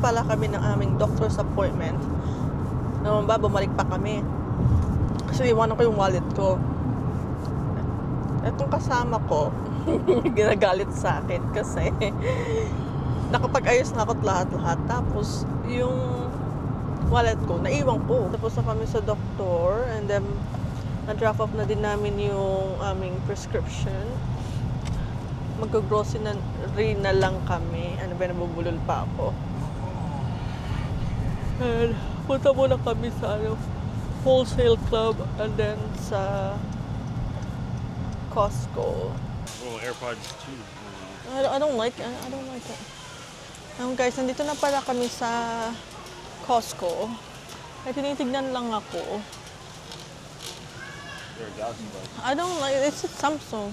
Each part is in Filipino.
pala kami ng aming doctor's appointment. Naman ba, bumalik pa kami. Kasi iwanan ko yung wallet ko. Etong kasama ko, ginagalit sa akin kasi nakapag-ayos na ako lahat-lahat. Tapos, yung wallet ko, naiwan ko. Tapos na kami sa doktor and then na-drop off na din namin yung aming prescription. Mag-grocery na lang kami. Ano ba, nabubulol pa ako. And punta muna kami sa wholesale club and then sa Costco. Little AirPods too. I don't like it. I don't like it. Guys, nandito na pala kami sa Costco. Ay, tinitignan lang ako. They're a Galaxy Buds. I don't like it. It's a Samsung.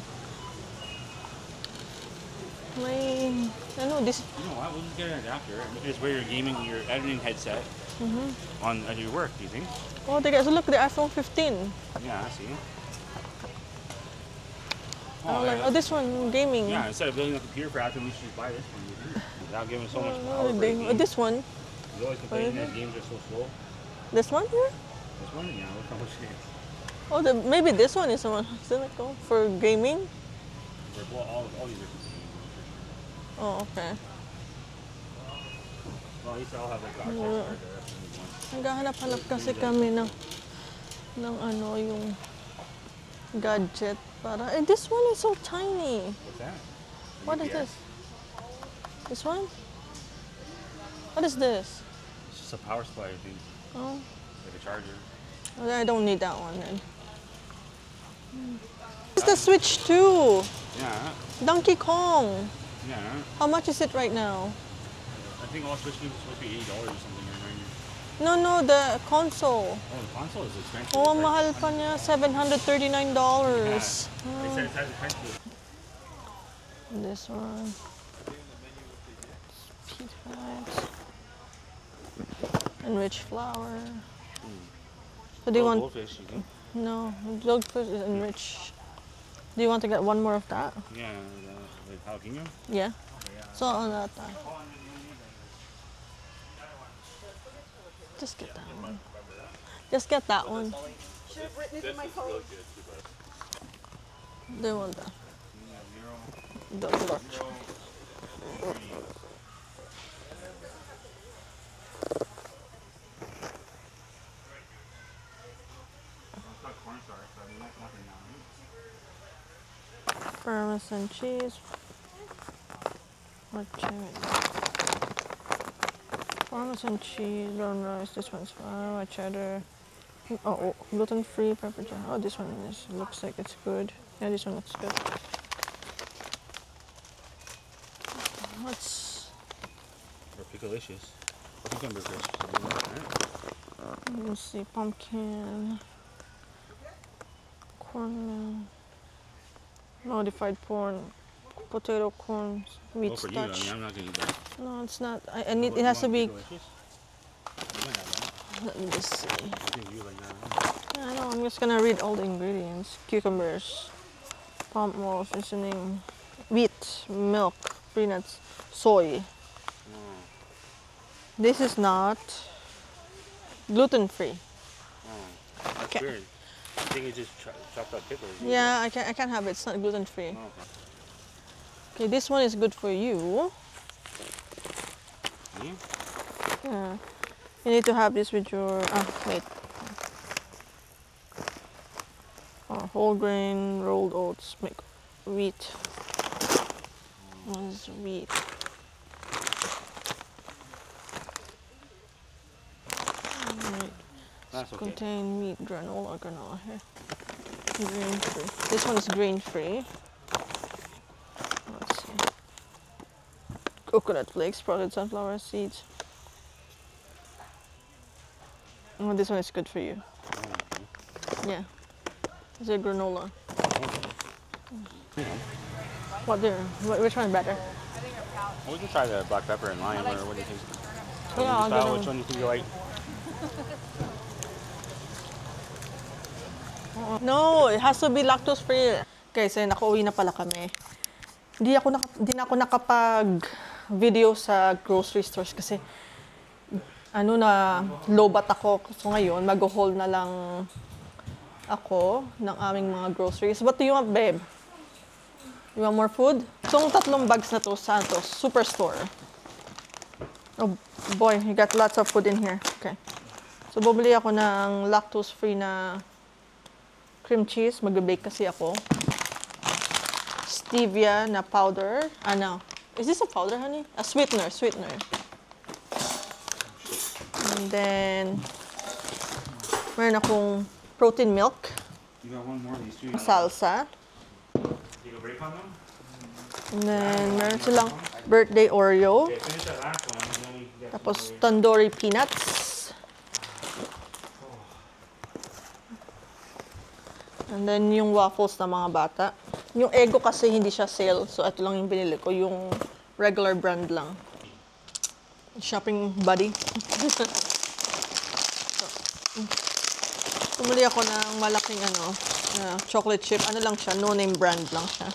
This. You know what? We'll just get an adapter and you can just wear your gaming, your editing headset on at your work. Do you think? Oh, guys, look, the iPhone 15. Yeah, I see. Oh, this one, gaming. Yeah, instead of building a computer for after, we should just buy this one. Without giving so much power. This one. You always complain that games are so slow. This one here? This one? Yeah, look how much it is. Oh, maybe this one is the one. Isn't it go for gaming? Well, all these are games. Oh, okay. Well, at least I'll have like the RTX card. Naghahanap-hanap kasi kami ng yung gadget para. And this one is so tiny. What's that? What is this? This one? What is this? It's just a power supply, I think. Oh. Like a charger. Oh, I don't need that one then. It's the Switch 2. Yeah. Donkey Kong. Yeah. How much is it right now? I think all Switch games are supposed to be $80 or something right No, now. the console. Oh, the console is expensive. Oh, It's mahal pa niya. $739. They said it has a price list. This one. Peat flags. Enriched flour. So do you want? Goldfish, you think? No, goldfish is enriched. Do you want to get one more of that? Yeah, like jalapeno. Yeah. So on that. Just get that one. Just get that one. Should have written it in my phone. They want that. The large. Parmesan cheese. What Parmesan cheese, brown rice. This one's fine. White cheddar. Oh, gluten-free pepper jack. Oh, this one looks like it's good. Yeah, this one looks good. What's? Or Pickalicious. Or cucumber fish. Let's see, pumpkin, corn, modified corn, potato corn, wheat For you, I starch. mean, I'm not gonna eat that. No, it's not. I need. It has to be. Pickalicious? You might have that. Let me just see. I think you like that. I know. I'm just gonna read all the ingredients: cucumbers, palm oil, seasoning, wheat, milk, peanuts, soy. This is not gluten-free. That's Okay. weird. I think it's just chopped up pickles. Yeah, I can't have it. It's not gluten-free. Oh, okay. Okay, this one is good for you. Me? Yeah. You need to have this with your. Wait. Whole grain, rolled oats, make wheat. What is wheat? Wait. That's okay. Contain wheat granola here. Grain free. This one is grain free. Let's see. Coconut flakes, sprouted sunflower seeds. Oh, this one is good for you. Yeah. It's a granola. What there? Which one is better? Well, we can try the black pepper and lime, or what do you think? Yeah, I'll Style, get which one do you think you like? No, it has to be lactose free. Kasi nakauwi na pala kami. Hindi na ako nakapag-video sa grocery stores kasi lobat ako. So ngayon, mag-hold na lang ako ng aming mga groceries. What do you want, babe? You want more food? Itong 3 bags na to, saan to? Superstore. Oh boy, you got lots of food in here. Okay. So, bumili ako ng lactose-free na cream cheese. Mag-bake kasi ako. Stevia na powder. Ano? Is this a powder, honey? A sweetener. And then, meron akong protein milk. You got one more of these two. Salsa. Take a break on them? And then, meron silang birthday Oreo. Okay, finish that last one. And then we get Tapos, tandoori peanuts. And then, yung waffles na mga bata. Yung Eggo kasi hindi siya sale. So, ito lang yung binili ko. Yung regular brand lang. Shopping buddy. Pumili ako ng malaking chocolate chip. Ano lang siya, no-name brand lang siya.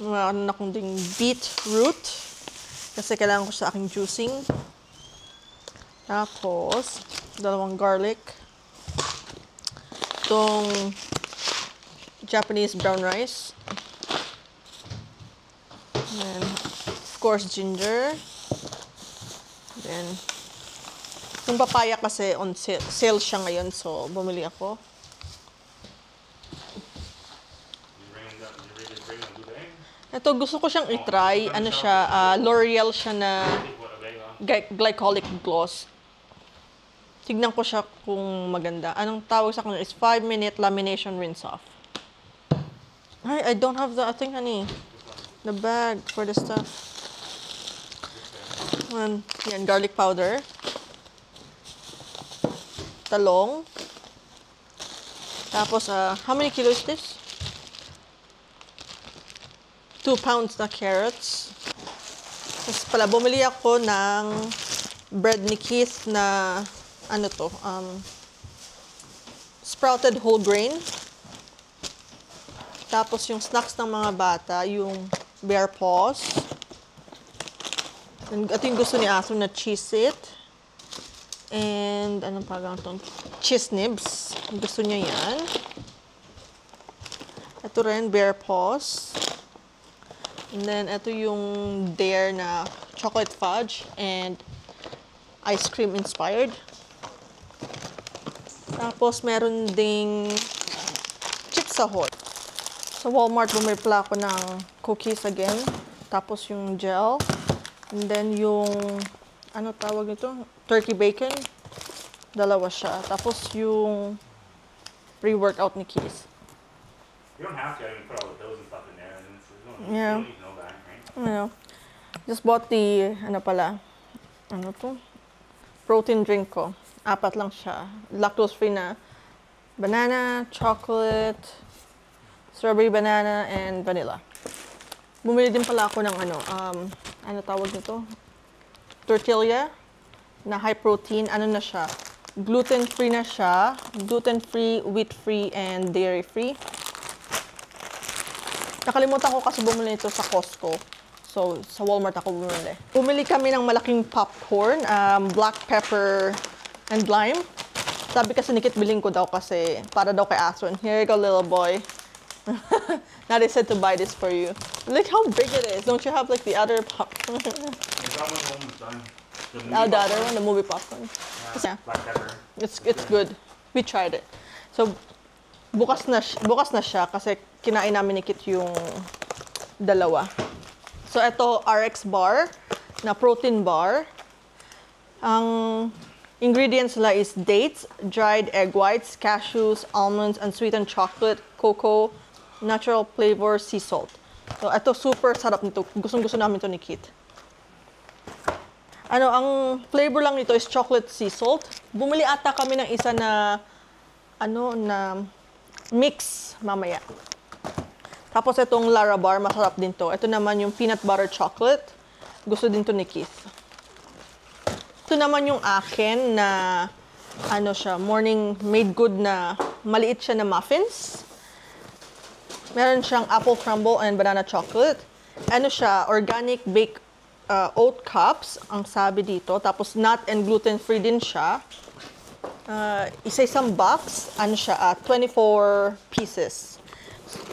Meron akong ding beetroot. Kasi kailangan ko sa aking juicing. Tapos, 2 garlic. Itong Japanese brown rice. And of course, ginger. Then, yung papaya kasi on sale siya ngayon, so bumili ako. Ito, gusto ko siyang i-try. Ano siya, L'Oreal siya na glycolic gloss. Tignan ko siya kung maganda. Anong tawag sa kanya is 5-minute lamination rinse off. I don't have the thing, honey. The bag for the stuff. Yan, garlic powder. Talong. Tapos, how many kilos is this? 2 pounds na carrots. Tapos pala, bumili ako ng bread ni Keith na, sprouted whole grain. Tapos yung snacks ng mga bata, yung Bear Paws. Ito yung gusto ni Aso na Cheez-It. And, anong pagang ito? Cheese Nibs. Gusto niya yan. Ito rin, Bear Paws. And then, ito yung Dare na chocolate fudge and ice cream inspired. Tapos, meron ding Chips Ahoy. Sa Walmart, bumili pala ako ng cookies again. Tapos yung gel. And then yung, tawag nito? Turkey bacon. 2 siya. Tapos yung pre-workout ni Keith. You don't have to. I mean, put all the pills and stuff in there. And it's, Yeah. You don't need to know that, right? Just bought the, protein drink ko. 4 lang siya. Lactose-free na. Banana, chocolate, strawberry banana, and vanilla. Bumili din pala ako ng tawag nito? Tortilla na high protein. Ano na siya? Gluten-free na siya. Gluten-free, wheat-free, and dairy-free. Nakalimutan ko kasi bumili ito sa Costco. So, sa Walmart ako bumili. Bumili kami ng malaking popcorn, black pepper and lime. Sabi kasi ni Kit, biling ko daw kasi para daw kay Aswan. Here you go, little boy. Now they said to buy this for you. Look how big it is. Don't you have like the other popcorn? That one's almost done. The other one, the movie popcorn. Yeah. Black pepper. It's good. We tried it. So, bukas na siya kasi kinain namin ni Kit yung 2. So, ito, RX bar na protein bar. Ang ingredients nila is dates, dried egg whites, cashews, almonds, unsweetened chocolate, cocoa, natural flavor, sea salt. So, ito super sarap nito. Gustong-gusto namin ito ni Kit. Ang flavor lang nito is chocolate sea salt. Bumili ata kami ng isa na, na mix mamaya. Tapos itong Lara Bar, masarap din to. Ito naman yung peanut butter chocolate. Gusto din to ni Keith. Ito naman yung akin na, siya, morning made good na maliit siya na muffins. Meron siyang apple crumble and banana chocolate. Siya, organic baked oat cups, ang sabi dito. Tapos nut and gluten-free din siya. Isa-isang box, ano siya, 24 pieces.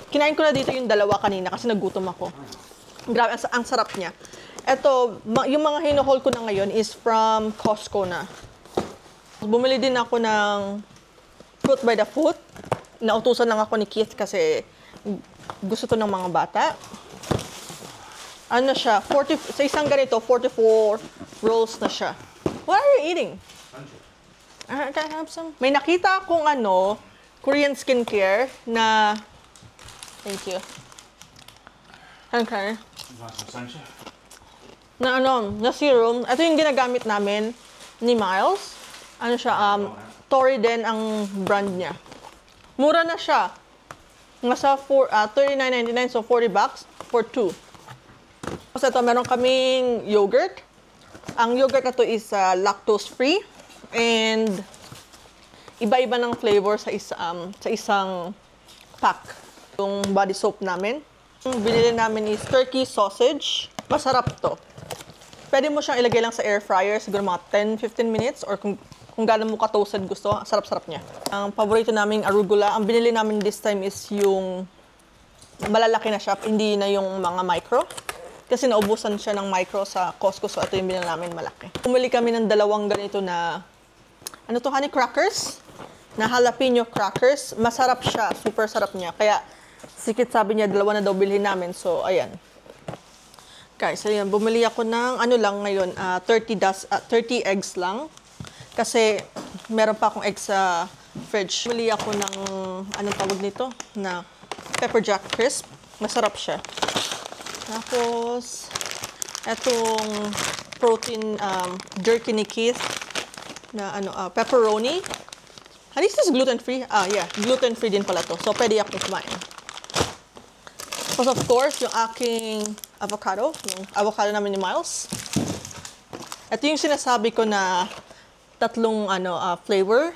Kinain ko na dito yung dalawa kanina kasi nagutom ako. Grabe, ang sarap niya. Ito, yung mga hinuhold ko na ngayon is from Costco na. Bumili din ako ng Fruit by the Foot. Nautusan lang ako ni Keith kasi gusto to ng mga bata. Ano siya, sa isang ganito, 44 rolls na siya. What are you eating? Can I have some? May nakita akong Korean skincare na, thank you. Okay. You want some sunshine? Na serum. Ito yung ginagamit namin ni Miles. Ano siya, Torriden ang brand niya. Mura na siya. Nasa $39.99, so $40 for 2. Tapos ito, meron kaming yogurt. Ang yogurt na to is lactose-free. And iba-iba ng flavor sa isang pack. Yung body soap namin. Yung binili namin is turkey sausage. Masarap to. Pwede mo siyang ilagay lang sa air fryer, siguro mga 10-15 minutes. Or kung gaano mo ka-toasted gusto, sarap-sarap niya. Ang paborito naming arugula, ang binili namin this time is yung malalaki na siya, hindi na yung mga micro. Kasi naubusan siya ng micro sa Costco, so ito yung binili namin malaki. Pumili kami ng dalawang ganito na, honey crackers? Na jalapeno crackers. Masarap siya, super sarap niya. Kaya, sikit sabi niya, dalawa na daw bilhin namin. So, ayan. Guys, ayan, bumili ako ng, lang ngayon, 30 eggs lang. Kasi, meron pa akong eggs sa fridge. Bumili ako ng, anong tawag nito? Na pepper jack crisp. Masarap siya. Tapos, etong protein jerky ni Keith na pepperoni. Is this gluten-free? Yeah, gluten-free din pala to. So, pwede akong kumain. Tapos, of course, yung aking avocado. Yung avocado namin ni Miles. Ito yung sinasabi ko na tatlong flavor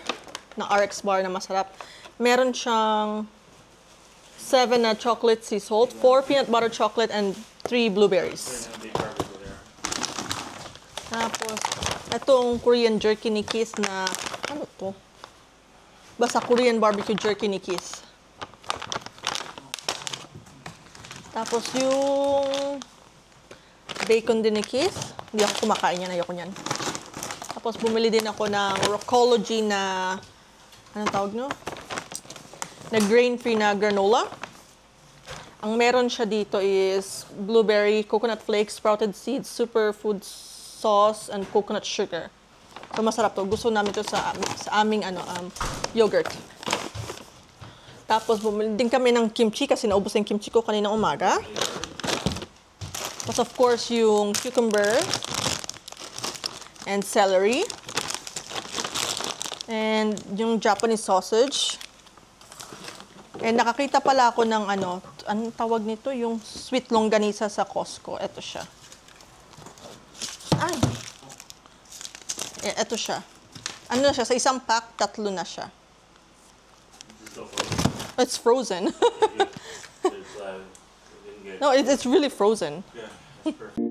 ng RX bar na masarap. Meron siyang 7 na chocolate sea salt, 4 peanut butter chocolate, and 3 blueberries. Tapos, itong Korean jerky ni Keith na, ano to? Basta Korean barbecue jerky ni Keith. Tapos yung bacon din ni Keith. Hindi ako kumakain yan, ayoko niyan. Tapos bumili din ako ng Rockology na, anong tawag no? Na grain-free na granola. Ang meron siya dito is blueberry, coconut flakes, sprouted seeds, superfood sauce, and coconut sugar. So masarap to. Gusto namin to sa aming yogurt. Tapos bumili din kami ng kimchi kasi naubos yung kimchi ko kanina umaga. Tapos of course yung cucumber and celery. And yung Japanese sausage. And nakakita pala ako ng anong tawag nito? Yung sweet longganisa sa Costco. Ito siya. Ay! Ito siya. Ano na siya? Sa isang pack, 3 na siya. It's frozen. No, it's really frozen. Yeah, that's perfect.